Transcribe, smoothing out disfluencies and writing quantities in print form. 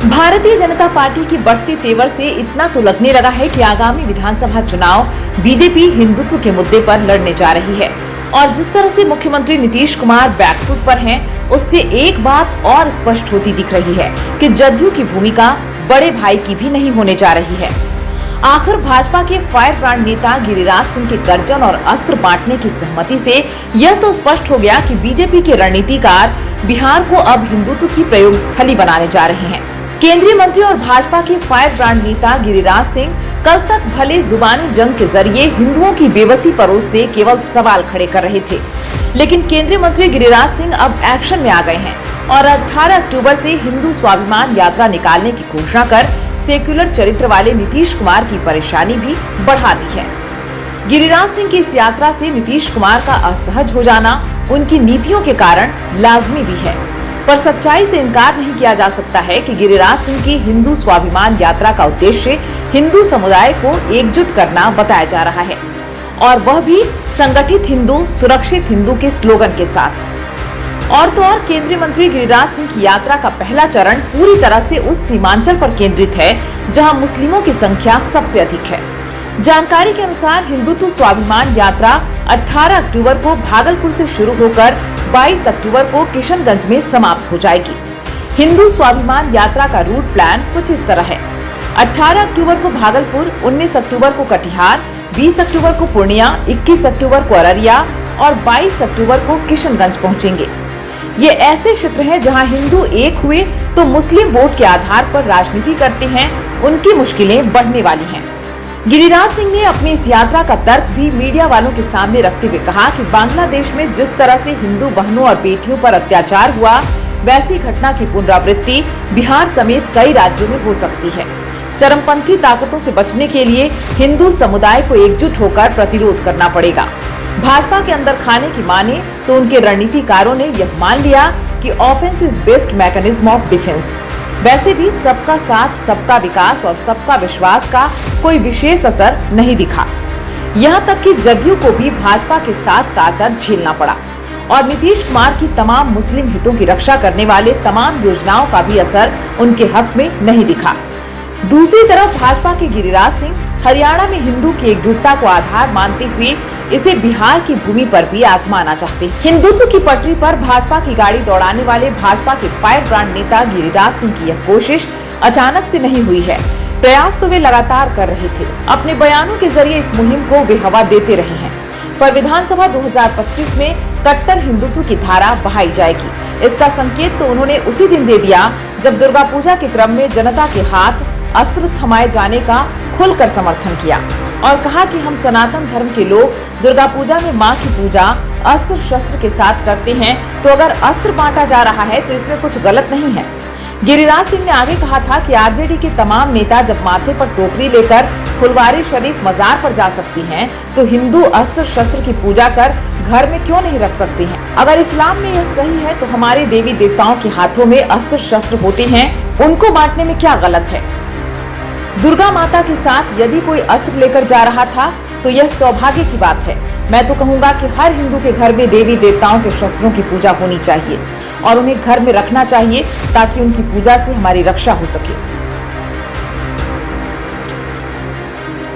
Bharatiya Janata party की बढ़ती तेवर से इतना तो लगने लगा है कि आगामी विधानसभा चुनाव बीजेपी हिंदुत्व के मुद्दे पर लड़ने जा रही है। और जिस तरह से मुख्यमंत्री नीतीश कुमार बैकफुट पर हैं, उससे एक बात और स्पष्ट होती दिख रही है कि जदयू की भूमिका बड़े भाई की भी नहीं होने जा रही है। आखिर भाजपा के फायर ब्रांड नेता गिरिराज सिंह के गर्जन और अस्त्र बांटने की सहमति से यह तो स्पष्ट हो गया कि बीजेपी के रणनीतिकार बिहार को अब हिंदुत्व की प्रयोग स्थली बनाने जा रहे हैं। केंद्रीय मंत्री और भाजपा के फायर ब्रांड नेता गिरिराज सिंह कल तक भले जुबानी जंग के जरिए हिंदुओं की बेबसी परोसते केवल सवाल खड़े कर रहे थे, लेकिन केंद्रीय मंत्री गिरिराज सिंह अब एक्शन में आ गए हैं और 18 अक्टूबर से हिंदू स्वाभिमान यात्रा निकालने की घोषणा कर सेक्युलर चरित्र वाले नीतीश कुमार की परेशानी भी बढ़ा दी है। गिरिराज सिंह की इस यात्रा से नीतीश कुमार का असहज हो जाना उनकी नीतियों के कारण लाजमी भी है, पर सच्चाई से इनकार नहीं किया जा सकता है कि गिरिराज सिंह की हिंदू स्वाभिमान यात्रा का उद्देश्य हिंदू समुदाय को एकजुट करना बताया जा रहा है, और वह भी संगठित हिंदू सुरक्षित हिंदू के स्लोगन के साथ। और तो और केंद्रीय मंत्री गिरिराज सिंह की यात्रा का पहला चरण पूरी तरह से उस सीमांचल पर केंद्रित है जहां मुस्लिमों की संख्या सबसे अधिक है। जानकारी के अनुसार हिंदुत्व स्वाभिमान यात्रा 18 अक्टूबर को भागलपुर से शुरू होकर 22 अक्टूबर को किशनगंज में समाप्त हो जाएगी। हिंदू स्वाभिमान यात्रा का रूट प्लान कुछ इस तरह है। 18 अक्टूबर को भागलपुर, 19 अक्टूबर को कटिहार, 20 अक्टूबर को पूर्णिया, 21 अक्टूबर को अररिया और 22 अक्टूबर को किशनगंज पहुंचेंगे। ये ऐसे क्षेत्र हैं जहां हिंदू एक हुए तो मुस्लिम वोट के आधार पर राजनीति करते हैं, उनकी मुश्किलें बढ़ने वाली हैं। गिरिराज सिंह ने अपनी इस यात्रा का तर्क भी मीडिया वालों के सामने रखते हुए कहा कि बांग्लादेश में जिस तरह से हिंदू बहनों और बेटियों पर अत्याचार हुआ, वैसी घटना की पुनरावृत्ति बिहार समेत कई राज्यों में हो सकती है। चरमपंथी ताकतों से बचने के लिए हिंदू समुदाय को एकजुट होकर प्रतिरोध करना पड़ेगा। भाजपा के अंदर खाने की माने तो उनके रणनीतिकारों ने यह मान लिया कि offence is best mechanism of defence. वैसे भी सबका साथ, सबका विकास और सबका विश्वास का कोई विशेष असर नहीं दिखा। यहाँ तक कि जदयू को भी भाजपा के साथ का असर झेलना पड़ा और नीतीश कुमार की तमाम मुस्लिम हितों की रक्षा करने वाले तमाम योजनाओं का भी असर उनके हक में नहीं दिखा। दूसरी तरफ भाजपा के गिरिराज सिंह हरियाणा में हिंदू की एकजुटता को आधार मानते हुए इसे बिहार की भूमि पर भी आजमाना चाहते हैं। हिंदुत्व की पटरी पर भाजपा की गाड़ी दौड़ाने वाले भाजपा के फायर ब्रांड नेता गिरिराज सिंह की यह कोशिश अचानक से नहीं हुई है। प्रयास तो वे लगातार कर रहे थे। अपने बयानों के जरिए इस मुहिम को वे हवा देते रहे हैं, पर विधानसभा 2025 में कट्टर हिंदुत्व की धारा बहाई जाएगी। इसका संकेत तो उन्होंने उसी दिन दे दिया जब दुर्गा पूजा के क्रम में जनता के हाथ अस्त्र थमाए जाने का खुलकर समर्थन किया और कहा कि हम सनातन धर्म के लोग दुर्गा पूजा में मां की पूजा अस्त्र शस्त्र के साथ करते हैं, तो अगर अस्त्र बांटा जा रहा है तो इसमें कुछ गलत नहीं है। गिरिराज सिंह ने आगे कहा था कि आरजेडी के तमाम नेता जब माथे पर टोकरी लेकर फुलवारी शरीफ मजार पर जा सकती हैं, तो हिंदू अस्त्र शस्त्र की पूजा कर घर में क्यों नहीं रख सकते हैं। अगर इस्लाम में यह सही है तो हमारे देवी देवताओं के हाथों में अस्त्र शस्त्र होते हैं, उनको बांटने में क्या गलत है। दुर्गा माता के साथ यदि कोई अस्त्र लेकर जा रहा था तो यह सौभाग्य की बात है। मैं तो कहूँगा कि हर हिंदू के घर में देवी देवताओं के शस्त्रों की पूजा होनी चाहिए और उन्हें घर में रखना चाहिए ताकि उनकी पूजा से हमारी रक्षा हो सके।